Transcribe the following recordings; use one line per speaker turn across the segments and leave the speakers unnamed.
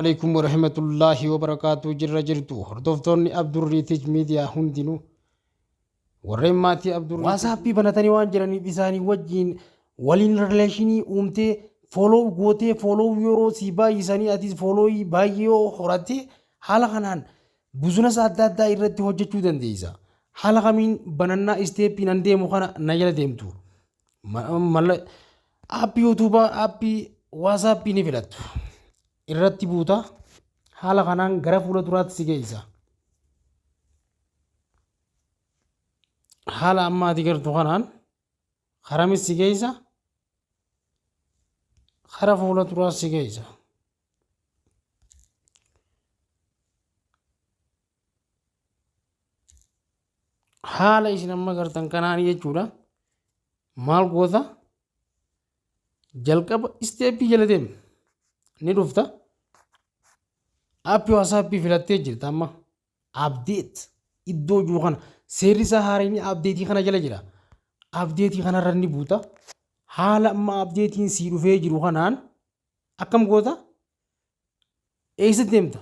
عليكم ورحمة الله وبركاته. جرتو هردوفتوني عبد الريتج ميديا هندينو ورماتي عبد الريتج واسابي بنتاني وانجراني بيساني وجين ولين ريليشني اومتي فولو غوتي فولو يورو سيبا يساني اتيز فولو بايو خوراتي حالا خنان بزنس عدد إرتي هجتو دنديزا حالا خمين بنانا استيبي نندي مخانا نجل ديمتو مال ابي يوتيوبا ابي واسابي نفلتو irratti buuta haala kanaan gara fuula duraatti si geessa. Haala ammaati gartu kanaan karamis si geessa kara fuula duraatti si geessa. Haala isin amma gartan kanaan jechuudha maal goota jalqaba isteeppii jala deemu ni dhufta. Appii WhatsApp filattee jirta amma update iddoo jiru kana seerri isaa haaraan update kana jala jira. Update kana irra ni buuta. Haala amma updatein sii dhufee jiru kanaan akkam goota eessa deemta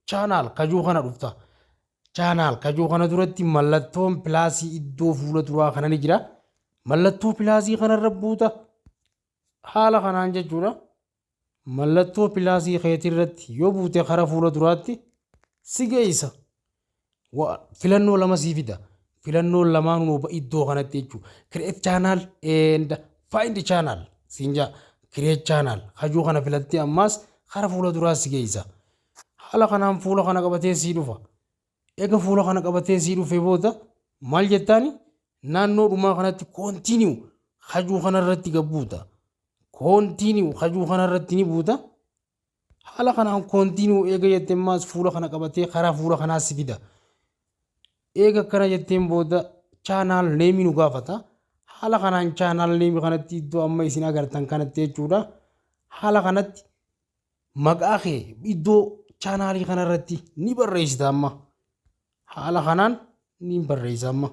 channel kajuu kana dhufta. Channel kajuu kana duratti mallattoon pilaasii iddoo fuula duraa kana ni jira. Mallattoo pilaasii kana irra buuta. Haala kanaan jechuudha. Mallattoo pilaasii keetii irratti yoo buute kara fuula duraatti si geessa. Filannoo lama sii fida. Filannoo lamaanuu iddoo kanatti jechuudha. Create channel and find channel. Siinjaa create channel. Kajuu kana filattee ammas kara fuula duraa si geessa. Haala kanaan fuula kana qabatee sii dhufa. Eega fuula kana qabatee sii dhufee booda maal jettaani naannoo dhumaa kanatti continue kajuu kana irratti gabbuuta. Continue kajuu kana irratti ni buuta. Haala kanaan continue eega jetteen maas fuula kana qabatee karaa fuula kanaa si fida. Eega kana jetteen booda channel name nu gaafata. Haala kanaan channel name kanatti iddoo amma isin agartan kanatti jechuudha. Haala kanatti maqaa kee iddoo channel kana irratti ni barreessita amma. Haala kanaan ni barreessa amma.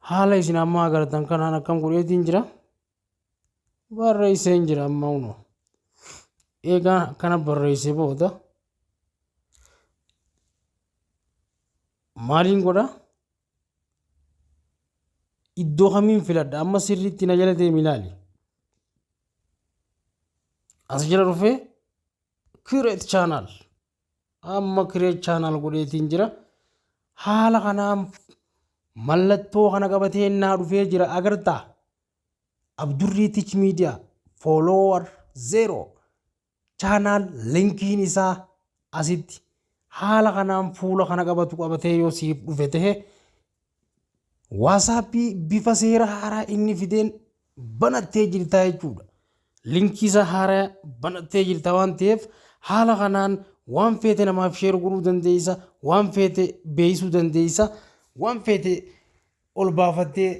Haala isin amma agartan kanaan akkam godheetiin jira barreessee jira amma uno eegaa kana barreessee booda maaliin godha iddoo kamiin filadha amma sirriitti na jala deemi ilaali as jala dhufee create channel amma create channel godheetiin jira. Haala kanaan mallattoo kana qabatee naa dhufee jira agartaa Abdurriitich Media follower 0 channel linkiin isaa asitti haala kanaan fuula kana qabatu qabatee yoo siif dhufe ta'e WhatsApp bifa seera haaraa inni fideen banattee jirta jechuudha. Linkii isaa haaraa banattee jirta waan ta'eef haala kanaan waan feete namaaf share godhuu dandeessa, waan feete beeksisuu dandeessa. Waan feete ol baafattee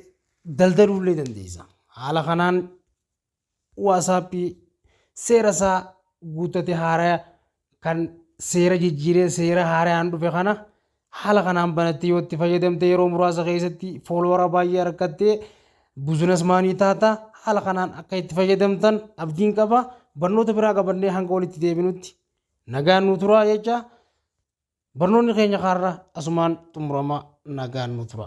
daldaluullee dandeessa. Haala kanaan WhatsApp seera isaa guuttate haaraa kan seera jijjiiree seera haaraan dhufe kana haala kanaan banattee yoo itti fayyadamte yeroo muraasa keessatti follower baay'ee argattee business maanii taata. Haala kanaan akka itti fayyadamtan abdiin qaba. Barnoota biraa qabannee hanga walitti deebinutti nagaan nu turaa jecha barnoonni keenya kaarra asumaan xumurama nagaan nu tura.